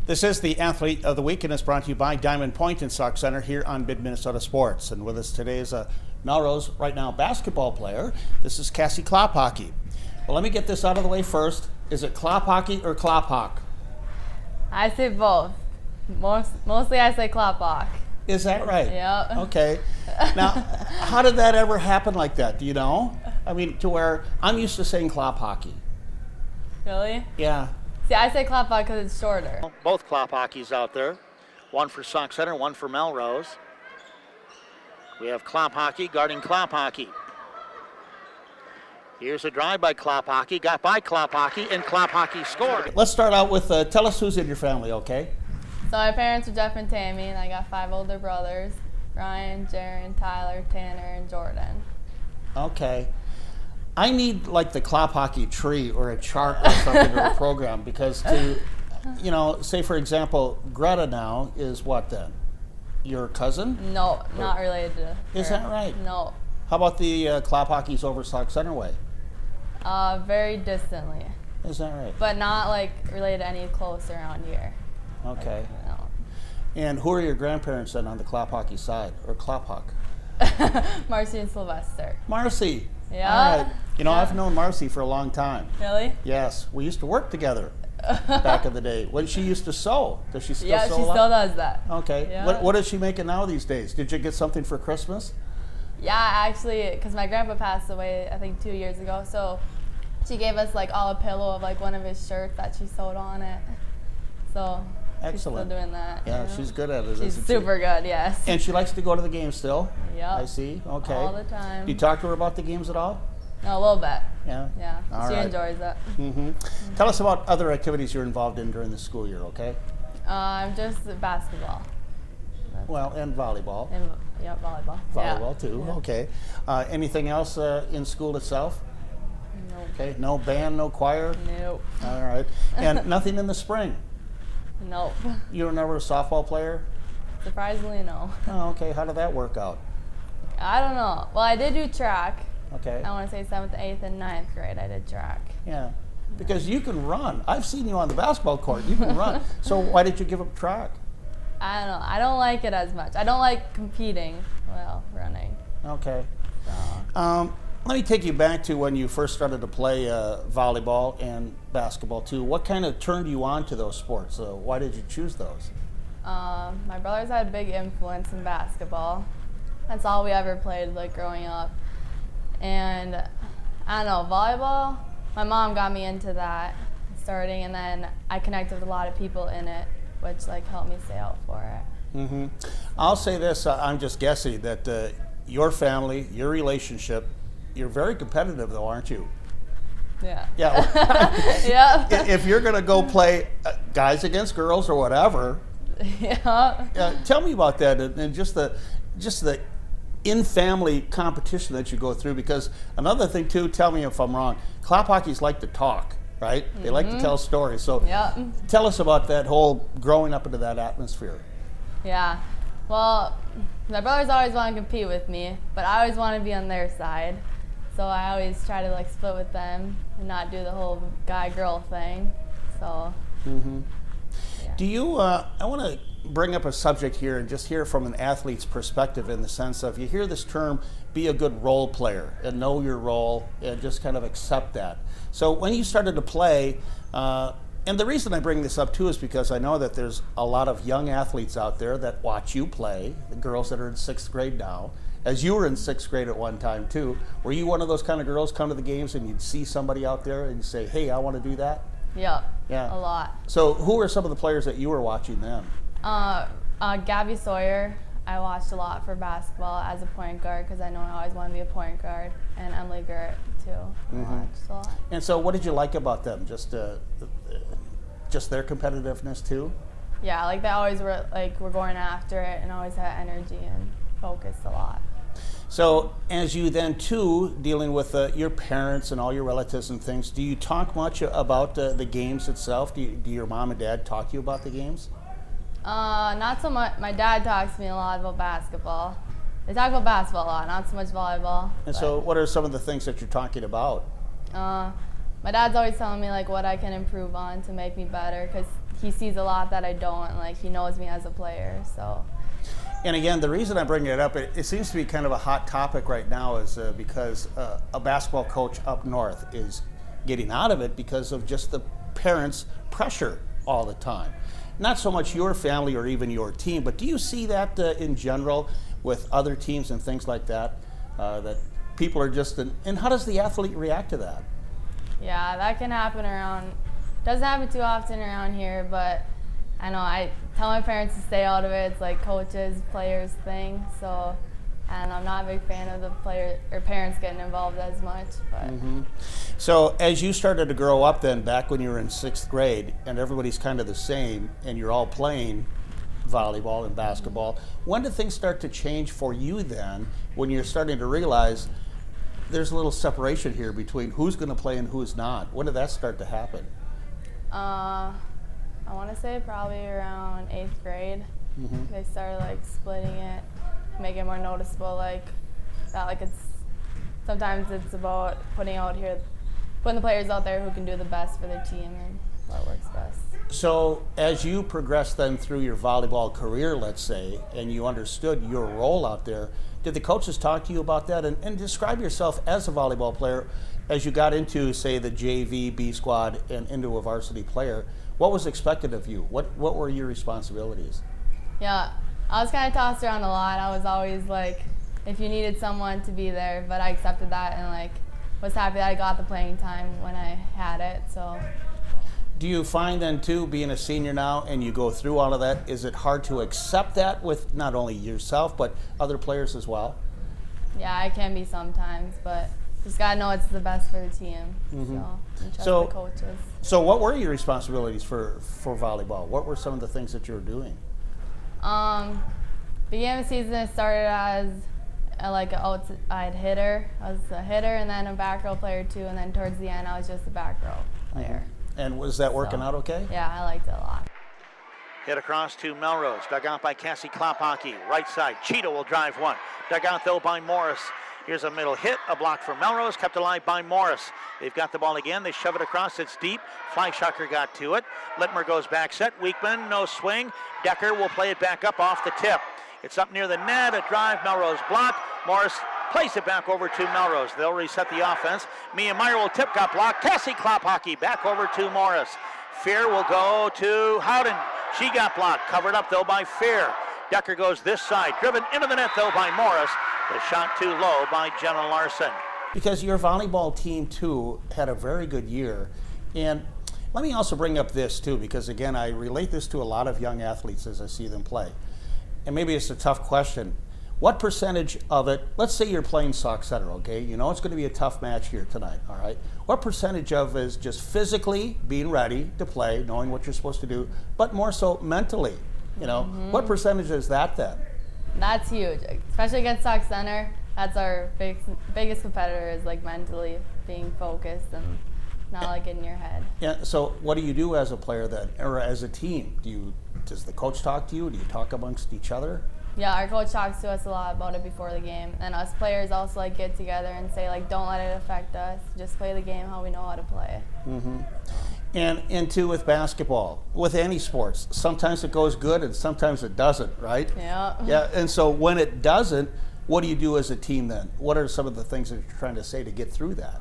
This is the Athlete of the Week, and it's brought to you by Diamond Point and Sauk Center here on Midmnsports. And with us today is a Melrose, right now, basketball player. This is Cassie Klophockey. Well, let me get this out of the way first. Is it Klophockey or Klophock? I say both. Mostly I say Klophock. Is that right? Yep. Okay. Now, how did that ever happen like that? Do you know? I mean, to where I'm used to saying Klophockey. Really? Yeah. See, I say Klophock because it's shorter. Both Klophockeys out there. One for Sauk Center, one for Melrose. We have Klophockey guarding Klophockey. Here's a drive by Klophockey, got by Klophockey, and Klophockey scored. Let's start out with, tell us who's in your family, okay? So my parents are Jeff and Tammy, and I got 5 older brothers, Ryan, Jaron, Tyler, Tanner, and Jordan. Okay. I need like the Klophockey tree or a chart or something or a program, because to, you know, say for example, Greta now is what then? Your cousin? No, not related to her. Is that right? No. How about the Klophockeys over Sauk Center way? Very distantly. Is that right? But not like related any close around here. Okay. Like, no. And who are your grandparents then on the Klophockey side, or Klophock? Marcy and Sylvester. Marcy. Yeah. All right. You know, Yeah. I've known Marcy for a long time. Really? Yes. We used to work together back in the day. When she used to sew. Does she still Yeah, sew she a lot? still does that. Okay. Yeah. What is she making now these days? Did you get something for Christmas? Yeah, actually, because my grandpa passed away, I think 2 years ago, so she gave us like all a pillow of like one of his shirts that she sewed on it. So Excellent. she's still doing that. Yeah, you know? she's good at it. She's isn't she? super good, yes. And she likes to go to the games still? Yep. I see. Okay. All the time. Do you talk to her about the games at all? No, a little bit. Yeah. Yeah, All she right. enjoys it. Mm-hmm. Tell us about other activities you're involved in during the school year, okay? Just basketball. Well, and volleyball. And, yep, volleyball. Volleyball Yeah. too, Yeah. okay. Anything else in school itself? Nope. Okay, no band, no choir? Nope. All right. And nothing in the spring? Nope. You were never a softball player? Surprisingly, no. Oh, okay. How did that work out? I don't know. Well, I did do track. Okay. I want to say 7th, 8th, and 9th grade I did track. Yeah. Because you can run. I've seen you on the basketball court. You can run. So why did you give up track? I don't know. I don't like it as much. I don't like competing. Well, running. Okay. So. Let me take you back to when you first started to play volleyball and basketball too. What kind of turned you on to those sports? Why did you choose those? My brothers had a big influence in basketball. That's all we ever played, like growing up. And I don't know, volleyball. My mom got me into that starting, and then I connected with a lot of people in it, which like helped me stay out for it. Mm-hmm. I'll say this. I'm just guessing that your family, your relationship. You're very competitive, though, aren't you? Yeah. Yeah. Yeah. If you're going to go play guys against girls or whatever, Yeah. tell me about that and just the in-family competition that you go through. Because another thing, too, tell me if I'm wrong, Klophockeys like to talk, right? They like to tell stories. So Yeah. tell us about that whole growing up into that atmosphere. Yeah. Well, my brothers always want to compete with me, but I always want to be on their side. So I always try to like split with them and not do the whole guy-girl thing. So. Mm-hmm. Yeah. Do you? I want to bring up a subject here and just hear from an athlete's perspective, in the sense of, you hear this term, be a good role player and know your role and just kind of accept that. So when you started to play, and the reason I bring this up too is because I know that there's a lot of young athletes out there that watch you play, the girls that are in 6th grade now, as you were in 6th grade at one time too. Were you one of those kind of girls come to the games and you'd see somebody out there and you say, hey, I want to do that? Yeah. Yeah. A lot. So who were some of the players that you were watching then? Gabby Sawyer, I watched a lot for basketball as a point guard because I know I always want to be a point guard, and Emily Gurt too. I watched a lot. And so what did you like about them? Just their competitiveness too? Yeah, like they always were going after it and always had energy and focused a lot. So as you then too, dealing with your parents and all your relatives and things, do you talk much about the games itself? Do your mom and dad talk to you about the games? Not so much. My dad talks to me a lot about basketball. They talk about basketball a lot, not so much volleyball. And so what are some of the things that you're talking about? My dad's always telling me like what I can improve on to make me better, because he sees a lot that I don't, and like he knows me as a player. So. And again, the reason I bring it up, it seems to be kind of a hot topic right now, is because a basketball coach up north is getting out of it because of just the parents' pressure all the time. Not so much your family or even your team, but do you see that in general with other teams and things like that, that people are just, and how does the athlete react to that? Yeah, that can happen around, doesn't happen too often around here, but I know I tell my parents to stay out of it. It's like coaches, players thing. So, and I'm not a big fan of the player or parents getting involved as much. But So as you started to grow up then, back when you were in 6th grade, and everybody's kind of the same, and you're all playing volleyball and basketball, when did things start to change for you then, when you're starting to realize there's a little separation here between who's going to play and who's not? When did that start to happen? I want to say probably around 8th grade. They started like splitting it, make it more noticeable. Like that, like sometimes it's about putting the players out there who can do the best for their team and what works best. So as you progressed then through your volleyball career, let's say, and you understood your role out there, did the coaches talk to you about that? And describe yourself as a volleyball player as you got into, say, the JV, B squad, and into a varsity player. What was expected of you? What were your responsibilities? Yeah, I was kind of tossed around a lot. I was always like, if you needed someone to be there, but I accepted that and like was happy that I got the playing time when I had it. So. Do you find then too, being a senior now and you go through all of that, is it hard to accept that with not only yourself but other players as well? Yeah, it can be sometimes, but just gotta know it's the best for the team. And trust the coaches. So what were your responsibilities for volleyball? What were some of the things that you were doing? Beginning of the season, it started as like an outside hitter. I was a hitter and then a back row player too, and then towards the end I was just a back row player. And was that working out okay? Yeah, I liked it a lot. Hit across to Melrose, dug out by Cassie Klophocky. Right side, Cheetah will drive one. Dug out though by Morris. Here's a middle hit, a block for Melrose, kept alive by Morris. They've got the ball again, they shove it across, it's deep. Fleischacker got to it. Littmer goes back set, Weekman, no swing. Decker will play it back up off the tip. It's up near the net, a drive, Melrose blocked. Morris plays it back over to Melrose. They'll reset the offense. Mia Meyer will tip, got blocked. Cassie Klophocky back over to Morris. Fear will go to Howden. She got blocked, covered up though by Fear. Decker goes this side, driven into the net though by Morris. The shot too low by Jenna Larson. Because your volleyball team too had a very good year. And let me also bring up this too, because again, I relate this to a lot of young athletes as I see them play. And maybe it's a tough question. What percentage of it, let's say you're playing Sauk Center, okay? You know it's going to be a tough match here tonight, all right? What percentage of it is just physically being ready to play, knowing what you're supposed to do, but more so mentally, you know? What percentage is that then? That's huge, especially against Sauk Center. That's our biggest competitor, is like mentally being focused and not like in your head. Yeah, so what do you do as a player then, or as a team? Does the coach talk to you? Do you talk amongst each other? Yeah, our coach talks to us a lot about it before the game, and us players also like get together and say like, don't let it affect us. Just play the game how we know how to play. And too with basketball, with any sports, sometimes it goes good and sometimes it doesn't, right? Yeah. Yeah, and so when it doesn't, what do you do as a team then? What are some of the things that you're trying to say to get through that?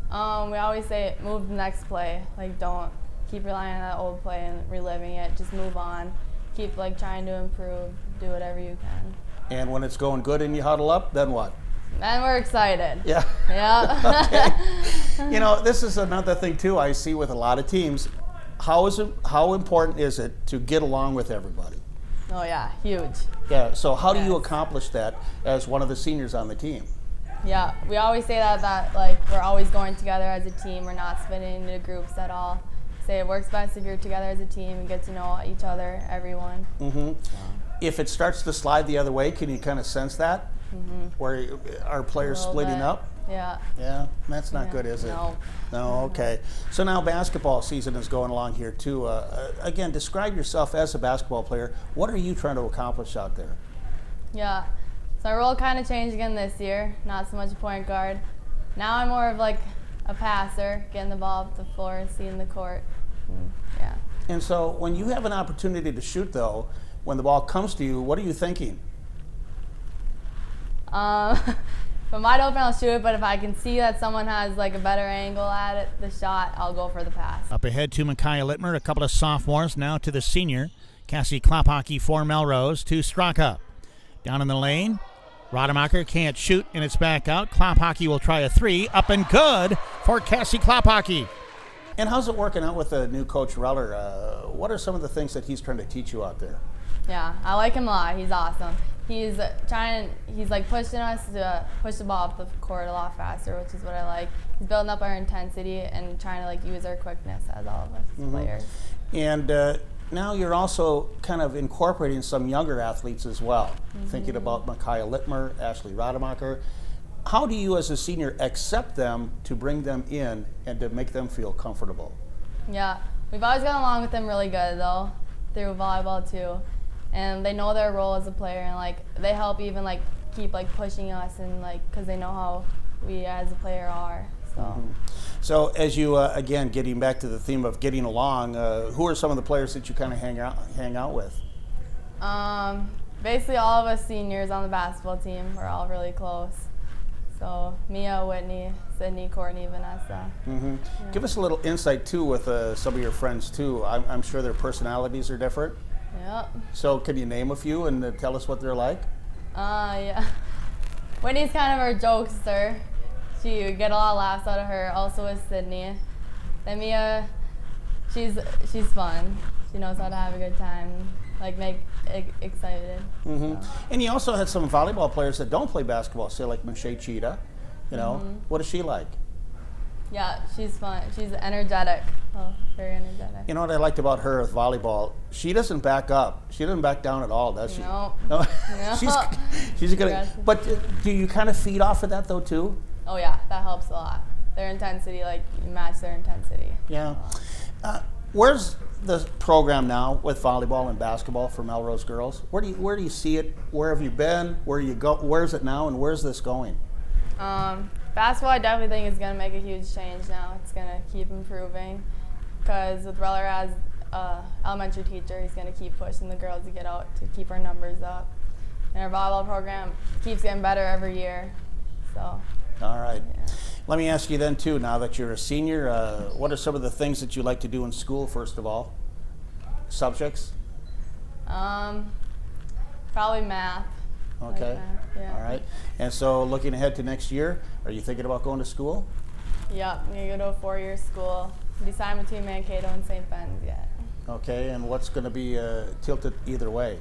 We always say move the next play. Like don't keep relying on that old play and reliving it. Just move on. Keep like trying to improve. Do whatever you can. And when it's going good and you huddle up, then what? Then we're excited. Yeah. Yeah. Okay. You know, this is another thing too I see with a lot of teams. How important is it to get along with everybody? Oh yeah, huge. Yeah. So how do you accomplish that as one of the seniors on the team? Yeah, we always say that like we're always going together as a team. We're not splitting into groups at all. Say it works best if you're together as a team and get to know each other, everyone. If it starts to slide the other way, can you kind of sense that? Where are players splitting up? Yeah. Yeah, that's not good, is it? No. No, okay. So now basketball season is going along here too. Again, describe yourself as a basketball player. What are you trying to accomplish out there? Yeah. So my role kind of changed again this year. Not so much a point guard. Now I'm more of like a passer, getting the ball up the floor and seeing the court. Yeah. And so when you have an opportunity to shoot, though, when the ball comes to you, what are you thinking? If I'm wide open, I'll shoot it, but if I can see that someone has like a better angle at it, the shot, I'll go for the pass. Up ahead to Micaiah Littmer, a couple of sophomores, now to the senior. Cassie Klophockey for Melrose to Straka. Down in the lane, Rademacher can't shoot, and it's back out. Klophockey will try a three, up and good for Cassie Klophockey. And how's it working out with the new coach, Reller? What are some of the things that he's trying to teach you out there? Yeah, I like him a lot. He's awesome. He's like pushing us to push the ball up the court a lot faster, which is what I like. He's building up our intensity and trying to like use our quickness as all of us players. And now you're also kind of incorporating some younger athletes as well. Thinking about Micaiah Littmer, Ashley Rademacher. How do you as a senior accept them to bring them in and to make them feel comfortable? Yeah, we've always gotten along with them really good though, through volleyball too. And they know their role as a player, and like they help even like keep like pushing us, and like because they know how we as a player are. So. So as you again getting back to the theme of getting along, who are some of the players that you kind of hang out with? Basically all of us seniors on the basketball team, we're all really close. So Mia, Whitney, Sydney, Courtney, Vanessa. Yeah. Give us a little insight too with some of your friends too. I'm sure their personalities are different. Yep. So can you name a few and tell us what they're like? Yeah. Whitney's kind of our jokester. You get a lot of laughs out of her. Also with Sydney. Then Mia, she's fun. She knows how to have a good time, like make excited. So. And you also had some volleyball players that don't play basketball, say like Michelle Cheetah. You know, what is she like? Yeah, she's fun. She's energetic. Oh, very energetic. You know what I liked about her with volleyball? She doesn't back up. She doesn't back down at all, does she? No. No. No. she's gonna. But do you kind of feed off of that though too? Oh yeah, that helps a lot. Their intensity, like you match their intensity. Yeah. Where's the program now with volleyball and basketball for Melrose girls? Where do you see it? Where have you been? Where you go? Where's it now? And where's this going? Basketball, I definitely think is going to make a huge change now. It's going to keep improving because with Reller as elementary teacher, he's going to keep pushing the girls to get out to keep our numbers up. And our volleyball program keeps getting better every year. So. All right. Yeah. Let me ask you then too, now that you're a senior, what are some of the things that you like to do in school, first of all? Subjects? Probably math. Okay. Like math, yeah. All right. And so looking ahead to next year, are you thinking about going to school? Yep, I'm going to go to a 4-year school. Deciding between Mankato and St. Ben's yet. Okay, and what's going to be tilted either way?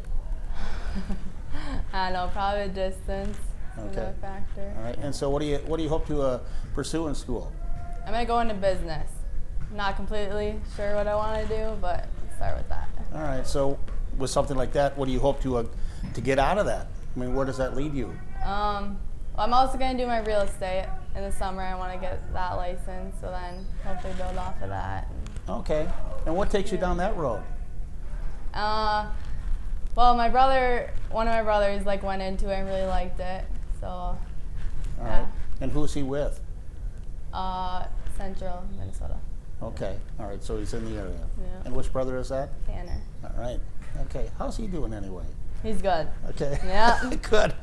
I don't know, probably distance. Okay. Another factor. All right. And so what do you hope to pursue in school? I'm going to go into business. Not completely sure what I want to do, but start with that. All right. So with something like that, what do you hope to get out of that? I mean, where does that lead you? Well, I'm also going to do my real estate in the summer. I want to get that license, so then hopefully build off of that. Okay. And what takes you down that road? Well, one of my brothers like went into it and really liked it. So, All yeah. right. And who's he with? Central Minnesota. Okay. All right. So he's in the area. Yeah. And which brother is that? Tanner. All right. Okay. How's he doing anyway? He's good. Okay. Yeah. Good.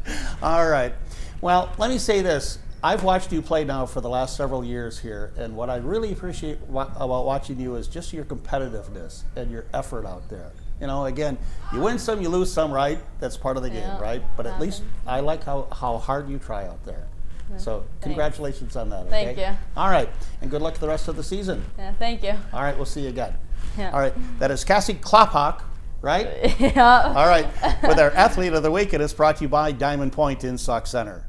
All right. Well, let me say this. I've watched you play now for the last several years here, and what I really appreciate about watching you is just your competitiveness and your effort out there. You know, again, you win some, you lose some, right? That's part of the game, right? But at least I like how hard you try out there. So congratulations on that. Okay? Thank you. All right, and good luck the rest of the season. Yeah, thank you. All right, we'll see you again. Yeah. All right, that is Cassie Klophock, right? Yeah. All right, with our Athlete of the Week, it is brought to you by Diamond Point in Sauk Center.